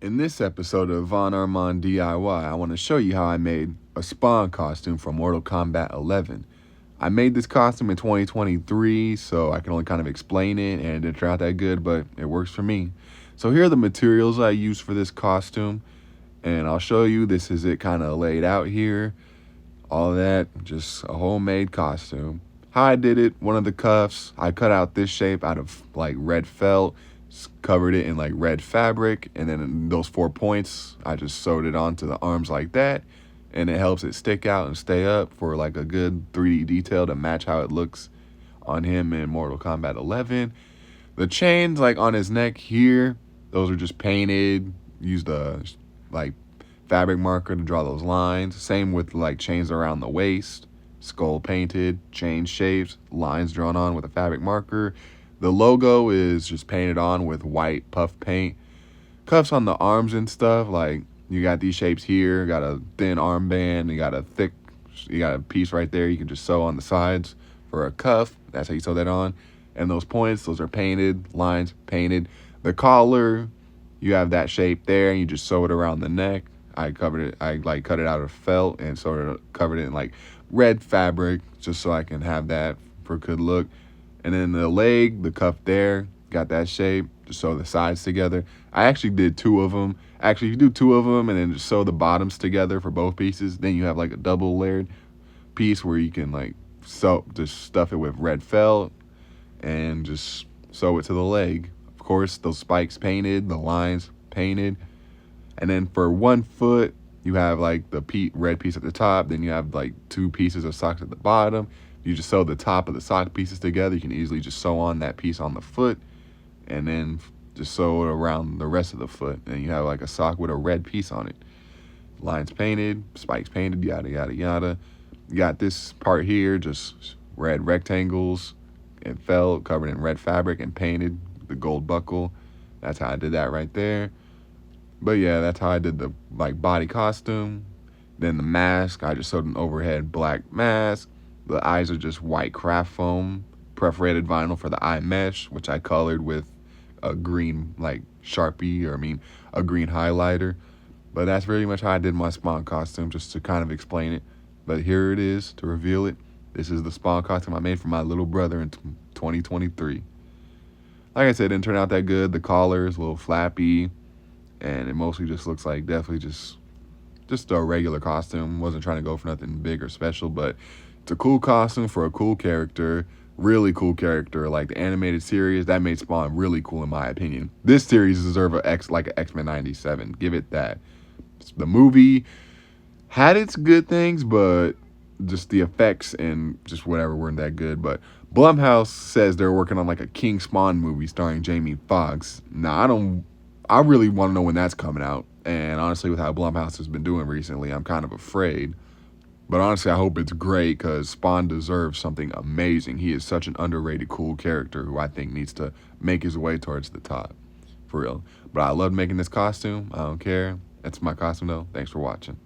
In this episode of Von Armand DIY, I want to show you how I made a Spawn costume from Mortal Kombat 11. I made this costume in 2023, so I can only kind of explain it, and it didn't turn out that good, but it works for me. So here are the materials I used for this costume, and I'll show you. This is it kind of laid out here. All that, just a homemade costume. How I did it, one of the cuffs, I cut out this shape out of like red felt, covered it in like red fabric, and then in those 4 points, I just sewed it onto the arms like that, and it helps it stick out and stay up for like a good 3D detail to match how it looks on him in Mortal Kombat 11. The chains like on his neck here, those are just painted, used a like fabric marker to draw those lines. Same with like chains around the waist, skull painted, chain shapes, lines drawn on with a fabric marker. The logo is just painted on with white puff paint. Cuffs on the arms and stuff, like you got these shapes here, got a thin armband, you got a piece right there you can just sew on the sides for a cuff. That's how you sew that on. And those points, those are painted, lines painted. The collar, you have that shape there, and you just sew it around the neck. I like cut it out of felt and sort of covered it in like red fabric just so I can have that for a good look. And then the leg, the cuff there, got that shape, just sew the sides together. I actually did 2 of them. Actually, if you do 2 of them and then just sew the bottoms together for both pieces, then you have like a double layered piece where you can like just stuff it with red felt and just sew it to the leg. Of course, those spikes painted, the lines painted. And then for 1 foot, you have like the red piece at the top, then you have like 2 pieces of socks at the bottom. You just sew the top of the sock pieces together. You can easily just sew on that piece on the foot and then just sew it around the rest of the foot. And you have like a sock with a red piece on it. Lines painted, spikes painted, yada, yada, yada. You got this part here, just red rectangles and felt covered in red fabric and painted, the gold buckle. That's how I did that right there. But yeah, that's how I did the like body costume. Then the mask, I just sewed an overhead black mask. The eyes are just white craft foam, perforated vinyl for the eye mesh, which I colored with a green like Sharpie, a green highlighter. But that's pretty much how I did my Spawn costume, just to kind of explain it. But here it is to reveal it. This is the Spawn costume I made for my little brother in 2023. Like I said, it didn't turn out that good. The collar is a little flappy, and it mostly just looks like definitely just a regular costume. Wasn't trying to go for nothing big or special, but it's a cool costume for a cool character, really cool character. Like the animated series, that made Spawn really cool in my opinion. This series deserves like an X-Men 97. Give it that. The movie had its good things, but just the effects and just whatever weren't that good. But Blumhouse says they're working on like a King Spawn movie starring Jamie Foxx. Now, I really want to know when that's coming out. And honestly, with how Blumhouse has been doing recently, I'm kind of afraid. But honestly, I hope it's great because Spawn deserves something amazing. He is such an underrated, cool character who I think needs to make his way towards the top. For real. But I love making this costume. I don't care. That's my costume, though. Thanks for watching.